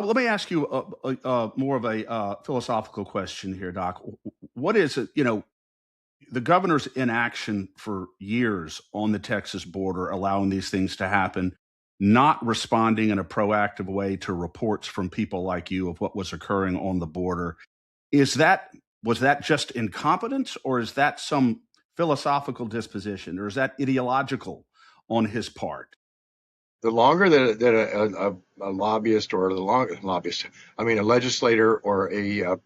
Well, let me ask you more of a philosophical question here, Doc. What is it? The governor's inaction for years on the Texas border, allowing these things to happen, not responding in a proactive way to reports from people like you of what was occurring on the border. Is that was that just incompetence, or is that some philosophical disposition, or is that ideological on his part? The longer that a lobbyist or the long lobbyist, I mean, a legislator or a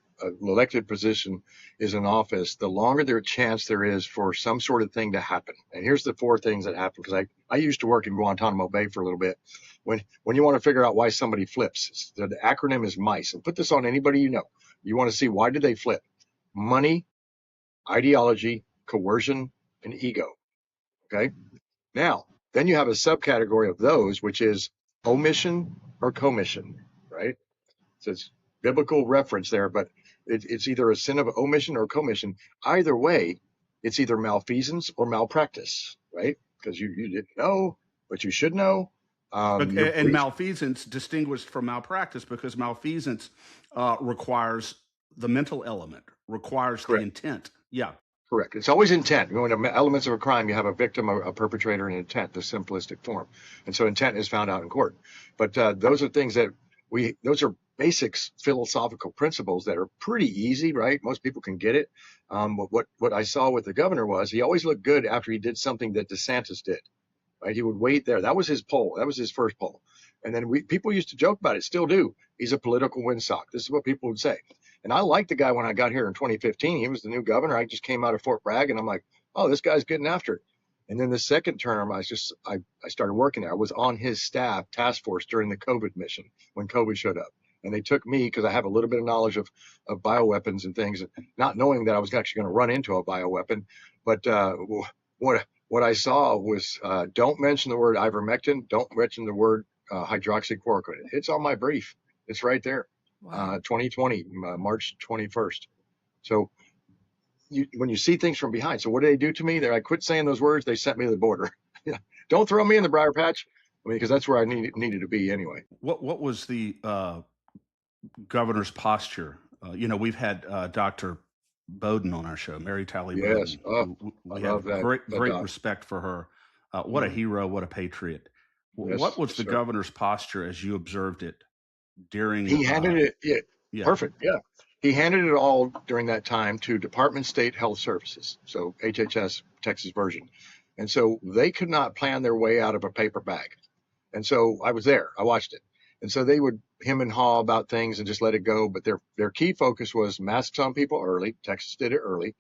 elected position is in office, the longer their chance there is for some sort of thing to happen. And here's the four things that happen because I used to work in Guantanamo Bay for a little bit. When you want to figure out why somebody flips, the acronym is MICE. And put this on anybody you know. You want to see why did they flip? Money, ideology, coercion, and ego. Okay. Now, then you have a subcategory of those, which is omission or commission, right? So it's biblical reference there, but it's either a sin of omission or commission. Either way, it's either malfeasance or malpractice, right? Because you didn't know, but you should know. You're And breach. malfeasance distinguished from malpractice because malfeasance requires the mental element, requires the Correct. intent. Yeah. Correct. It's always intent. When the elements of a crime, you have a victim, a perpetrator, and intent, the simplistic form. And so intent is found out in court. But those are things that those are basic philosophical principles that are pretty easy, right? Most people can get it. But what I saw with the governor was he always looked good after he did something that DeSantis did, right? He would wait there. That was his poll. That was his first poll. And then people used to joke about it, still do. He's a political windsock. This is what people would say. And I liked the guy when I got here in 2015. He was the new governor. I just came out of Fort Bragg, and I'm like, oh, this guy's getting after it. And then the second term, I started working there. I was on his staff task force during the COVID mission when COVID showed up. And they took me because I have a little bit of knowledge of bioweapons and things, not knowing that I was actually going to run into a bioweapon. But what I saw was don't mention the word ivermectin, don't mention the word hydroxychloroquine. It's on my brief. It's right there. Wow. 2020, March 21st. So when you see things from behind, so what did they do to me? I quit saying those words. They sent me to the border. Don't throw me in the briar patch. I mean, because that's where I needed to be anyway. What was the governor's posture? We've had Dr. Bowden on our show, Mary Talley Yes. Bowden, Oh, who I we love have that great doc. respect for her. What a Mm, hero! What a patriot! What yes, was yes, the sir. governor's posture as you observed it during? He handed it, yeah, Yeah. perfect. Yeah. He handed it all during that time to Department of State Health Services. So HHS, Texas version. And so they could not plan their way out of a paper bag. And so I was there. I watched it. And so they would him and haw about things and just let it go. But their key focus was masks on people early. Texas did it early,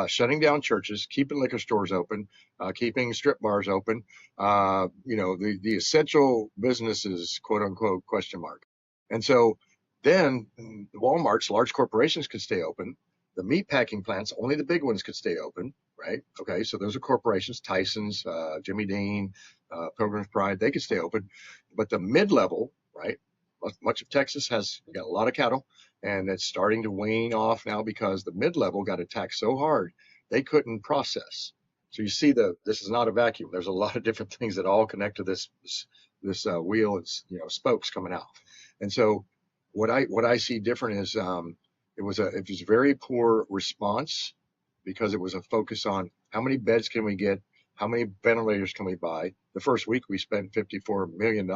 shutting down churches, keeping liquor stores open, keeping strip bars open. The essential businesses, quote unquote, question mark. And so then the WalMarts, large corporations could stay open. The meat packing plants, only the big ones could stay open, right? Okay, so those are corporations, Tyson's, Jimmy Dean, Pilgrim's Pride, they could stay open. But the mid-level, right? Much of Texas has got a lot of cattle, and it's starting to wane off now because the mid-level got attacked so hard they couldn't process. So you see, this is not a vacuum. There's a lot of different things that all connect to this wheel. It's spokes coming out, and so what I see different is it was a very poor response because it was a focus on how many beds can we get, how many ventilators can we buy. The first week we spent $54 million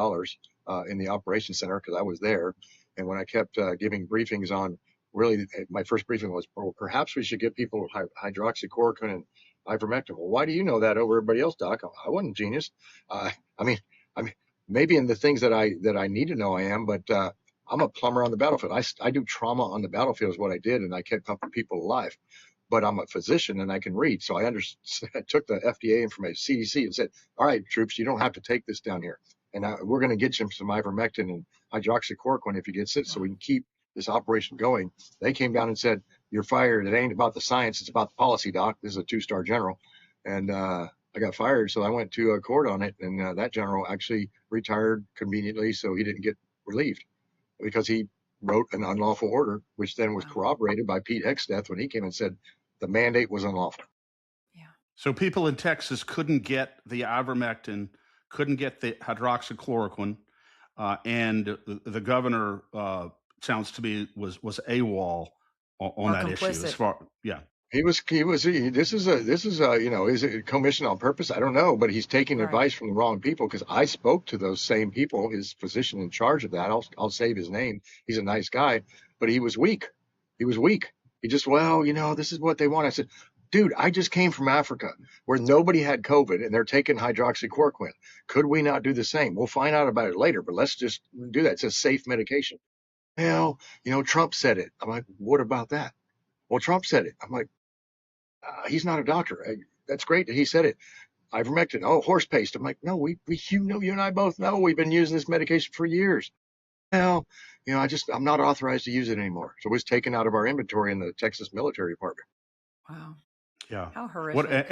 in the operations center because I was there, and when I kept giving briefings on really, my first briefing was, well, perhaps we should give people hydroxychloroquine and ivermectin. Well, why do you know that over everybody else, doc? I wasn't a genius. Uh, I mean, I mean, maybe in the things that I need to know I am, but I'm a plumber on the battlefield. I do trauma on the battlefield is what I did, and I kept people alive. But I'm a physician and I can read, so I understood. I took the FDA information, CDC, and said, "All right, troops, you don't have to take this down here, and we're going to get you some ivermectin and hydroxychloroquine if you get sick, so we Wow. can keep this operation going." They came down and said, "You're fired. It ain't about the science; it's about the policy, doc." This is a two-star general, and I got fired, so I went to a court on it, and that general actually retired conveniently, so he didn't get relieved because he wrote an unlawful order, which then was Wow. corroborated by Pete Hegseth when he came and said the mandate was unlawful. Yeah. So people in Texas couldn't get the ivermectin, couldn't get the hydroxychloroquine. and the governor sounds to me was AWOL on Or that issue. As complicit. far, yeah, This is a, is it commissioned on purpose? I don't know, but he's taking Right. advice from the wrong people, because I spoke to those same people, his physician in charge of that. I'll save his name. He's a nice guy, but he was weak. He was weak. He just, well, this is what they want. I said, dude, I just came from Africa where nobody had COVID and they're taking hydroxychloroquine. Could we not do the same? We'll find out about it later, but let's just do that. It's a safe medication. Well, Trump said it. I'm like, what about that? Well, Trump said it. I'm like, he's not a doctor. That's great that he said it. Ivermectin. Oh, horse paste. I'm like, no, you and I both know we've been using this medication for years. Well, I'm not authorized to use it anymore. So it was taken out of our inventory in the Texas Military Department. Wow. yeah. How What horrific.